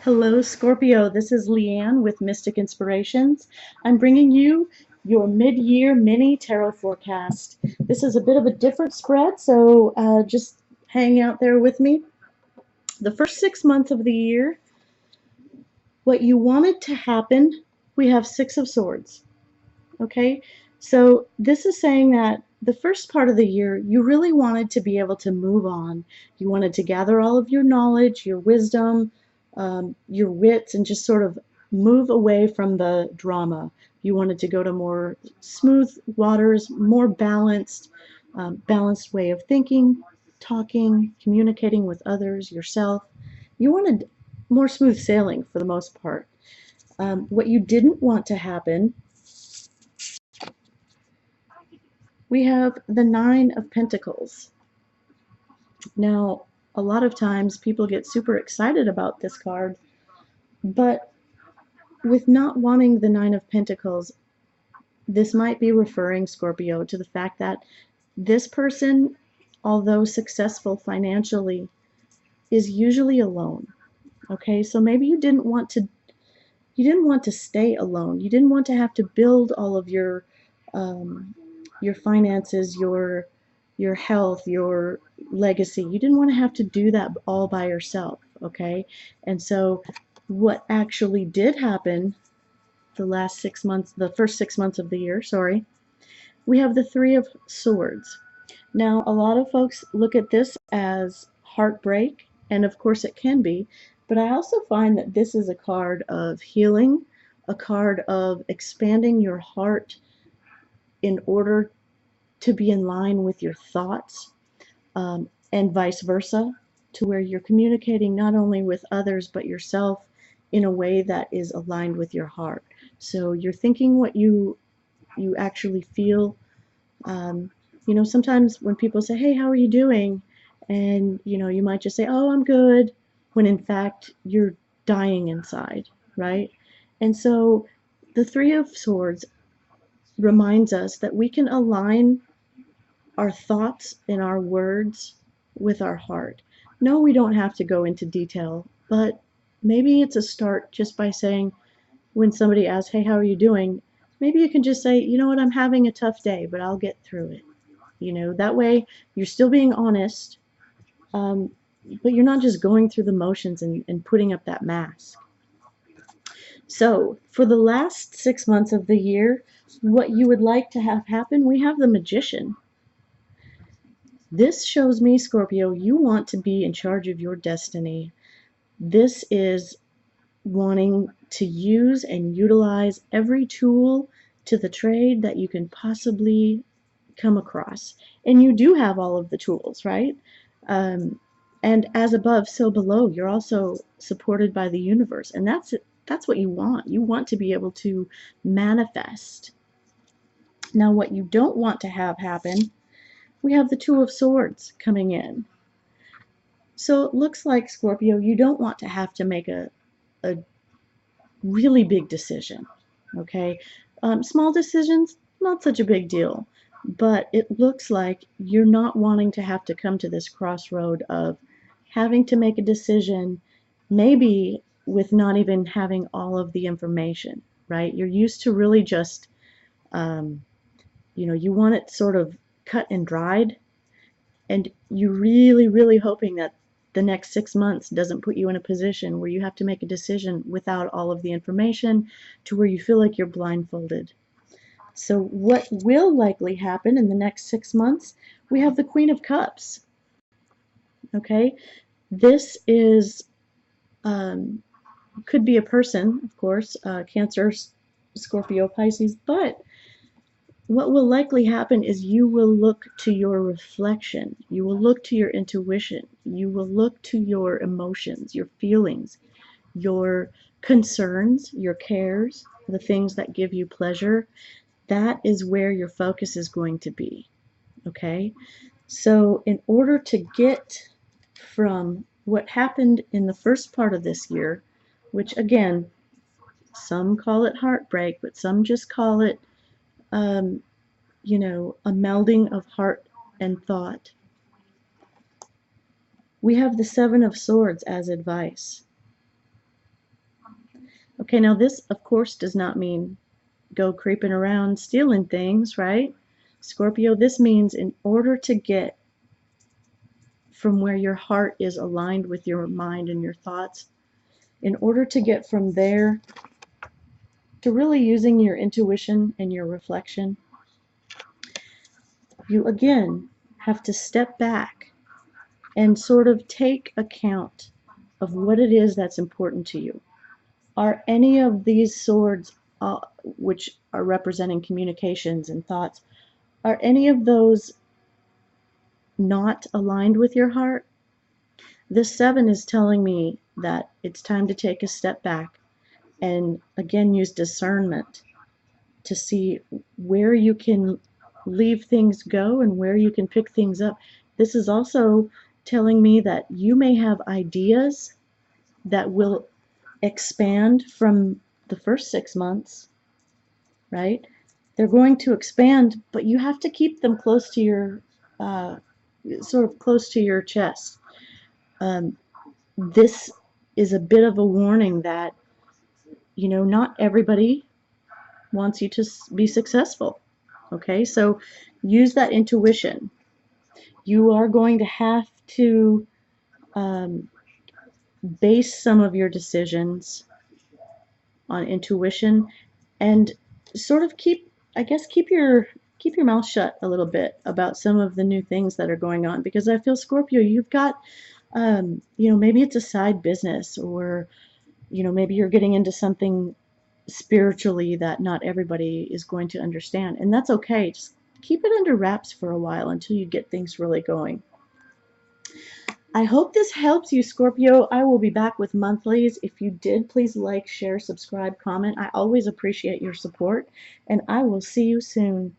Hello, Scorpio. This is Leanne with Mystic Inspirations. I'm bringing you your mid-year mini tarot forecast. This is a bit of a different spread, so just hang out there with me. The first 6 months of the year, what you wanted to happen, we have Six of Swords. Okay, so this is saying that the first part of the year, you really wanted to be able to move on. You wanted to gather all of your knowledge, your wisdom, your wits, and just sort of move away from the drama. You wanted to go to more smooth waters, more balanced way of thinking, talking, communicating with others, yourself. You wanted more smooth sailing for the most part. What you didn't want to happen, we have the Nine of Pentacles. Now, a lot of times people get super excited about this card, but with not wanting the Nine of Pentacles, this might be referring, Scorpio, to the fact that this person, although successful financially, is usually alone. Okay, so maybe you didn't want to stay alone. You didn't want to have to build all of your finances, your health, your legacy. You didn't want to have to do that all by yourself, okay? And so what actually did happen the first 6 months of the year, sorry, we have the Three of Swords. Now, a lot of folks look at this as heartbreak, and of course it can be, but I also find that this is a card of healing, a card of expanding your heart in order to be in line with your thoughts, and vice versa, to where you're communicating not only with others but yourself in a way that is aligned with your heart. So you're thinking what you actually feel. Um, Sometimes when people say, "Hey, how are you doing?" and you might just say, "Oh, I'm good," when in fact you're dying inside, right? And so the Three of Swords reminds us that we can align our thoughts and our words with our heart. No, we don't have to go into detail, but maybe it's a start just by saying, when somebody asks, "Hey, how are you doing?" maybe you can just say, "You know what, I'm having a tough day, but I'll get through it." That way you're still being honest, um, but you're not just going through the motions and putting up that mask. So, for the last 6 months of the year, what you would like to have happen, we have the Magician. This shows me, Scorpio, you want to be in charge of your destiny. This is wanting to use and utilize every tool to the trade that you can possibly come across. And you do have all of the tools, right? Um, and as above, so below. You're also supported by the universe. And that's what you want. You want to be able to manifest. Now, what you don't want to have happen, we have the Two of Swords coming in. So it looks like, Scorpio, you don't want to have to make a really big decision, okay? Small decisions, not such a big deal, but it looks like you're not wanting to have to come to this crossroad of having to make a decision, maybe with not even having all of the information, right? You're used to really just, you want it sort of cut and dried, and you really hoping that the next 6 months doesn't put you in a position where you have to make a decision without all of the information, to where you feel like you're blindfolded. So what will likely happen in the next 6 months, we have the Queen of Cups. Okay, this is could be a person, of course, Cancer, Scorpio, Pisces, but what will likely happen is you will look to your reflection. You will look to your intuition. You will look to your emotions, your feelings, your concerns, your cares, the things that give you pleasure. That is where your focus is going to be. Okay? So, in order to get from what happened in the first part of this year, which again, some call it heartbreak, but some just call it um, a melding of heart and thought. We have the Seven of Swords as advice. Okay, now this, of course, does not mean go creeping around stealing things, right? Scorpio, this means in order to get from where your heart is aligned with your mind and your thoughts, in order to get from there to really using your intuition and your reflection, you again have to step back and sort of take account of what it is that's important to you. Are any of these swords, which are representing communications and thoughts, are any of those not aligned with your heart? This seven is telling me that it's time to take a step back and again use discernment to see where you can leave things go and where you can pick things up. This is also telling me that you may have ideas that will expand from the first 6 months, right? They're going to expand, but you have to keep them close to your, sort of close to your chest. Um, this is a bit of a warning that, not everybody wants you to be successful. Okay, so use that intuition. You are going to have to um, base some of your decisions on intuition and sort of keep your mouth shut a little bit about some of the new things that are going on, because I feel, Scorpio, you've got maybe it's a side business, or maybe you're getting into something spiritually that not everybody is going to understand, and that's okay. Just keep it under wraps for a while until you get things really going. I hope this helps you, Scorpio. I will be back with monthlies. If you did, please like, share, subscribe, comment. I always appreciate your support, and I will see you soon.